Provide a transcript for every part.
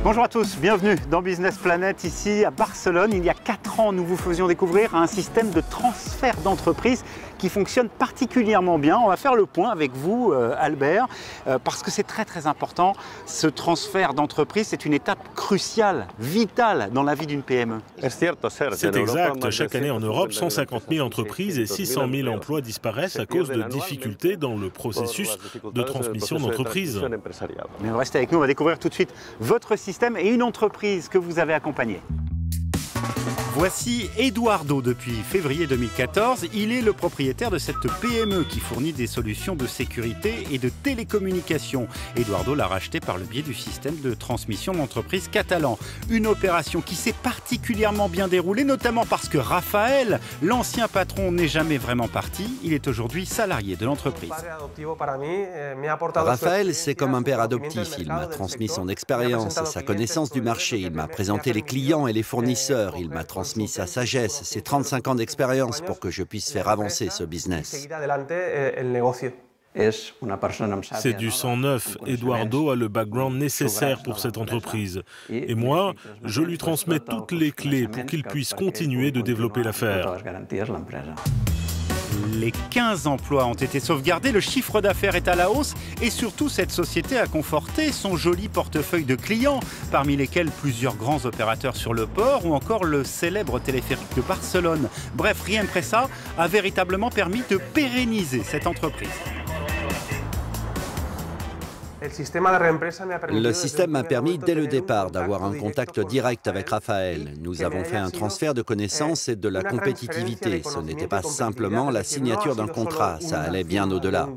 Bonjour à tous, bienvenue dans Business Planet, ici à Barcelone. Il y a 4 ans, nous vous faisions découvrir un système de transfert d'entreprise qui fonctionne particulièrement bien. On va faire le point avec vous, Albert, parce que c'est très important. Ce transfert d'entreprise, c'est une étape cruciale, vitale dans la vie d'une PME. C'est exact. Chaque année en Europe, 150 000 entreprises et 600 000 emplois disparaissent à cause de difficultés dans le processus de transmission d'entreprise. Mais restez avec nous, on va découvrir tout de suite votre système et une entreprise que vous avez accompagnée. Voici Eduardo depuis février 2014. Il est le propriétaire de cette PME qui fournit des solutions de sécurité et de télécommunication. Eduardo l'a racheté par le biais du système de transmission d'entreprise catalan. Une opération qui s'est particulièrement bien déroulée, notamment parce que Raphaël, l'ancien patron, n'est jamais vraiment parti. Il est aujourd'hui salarié de l'entreprise. Raphaël, c'est comme un père adoptif. Il m'a transmis son expérience et sa connaissance du marché. Il m'a présenté les clients et les fournisseurs. Il m'a transmis sa sagesse, ses 35 ans d'expérience pour que je puisse faire avancer ce business. C'est du sang neuf. Eduardo a le background nécessaire pour cette entreprise. Et moi, je lui transmets toutes les clés pour qu'il puisse continuer de développer l'affaire. Les 15 emplois ont été sauvegardés, le chiffre d'affaires est à la hausse et surtout cette société a conforté son joli portefeuille de clients, parmi lesquels plusieurs grands opérateurs sur le port ou encore le célèbre téléphérique de Barcelone. Bref, Riempresa a véritablement permis de pérenniser cette entreprise. Le système m'a permis dès le départ d'avoir un contact direct avec Raphaël. Nous avons fait un transfert de connaissances et de la compétitivité. Ce n'était pas simplement la signature d'un contrat, ça allait bien au-delà.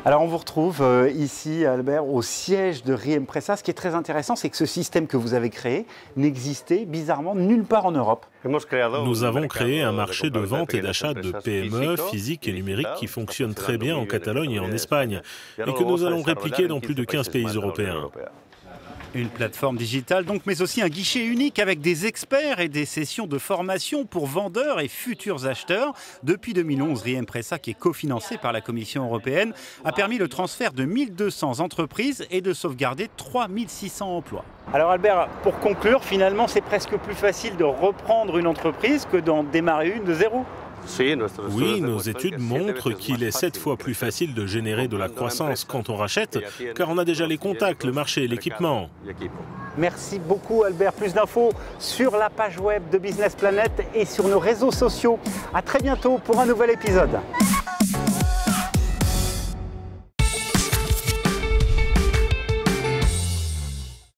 Alors on vous retrouve ici, Albert, au siège de Riempresa. Ce qui est très intéressant, c'est que ce système que vous avez créé n'existait bizarrement nulle part en Europe. Nous avons créé un marché de vente et d'achat de PME physiques et numériques qui fonctionne très bien en Catalogne et en Espagne et que nous allons répliquer dans plus de 15 pays européens. Une plateforme digitale donc, mais aussi un guichet unique avec des experts et des sessions de formation pour vendeurs et futurs acheteurs. Depuis 2011, Riempresa, qui est cofinancé par la Commission européenne, a permis le transfert de 1200 entreprises et de sauvegarder 3600 emplois. Alors Albert, pour conclure, finalement c'est presque plus facile de reprendre une entreprise que d'en démarrer une de zéro. Oui, nos études montrent qu'il est 7 fois plus facile de générer de la croissance quand on rachète, car on a déjà les contacts, le marché, l'équipement. Merci beaucoup Albert. Plus d'infos sur la page web de Business Planet et sur nos réseaux sociaux. À très bientôt pour un nouvel épisode.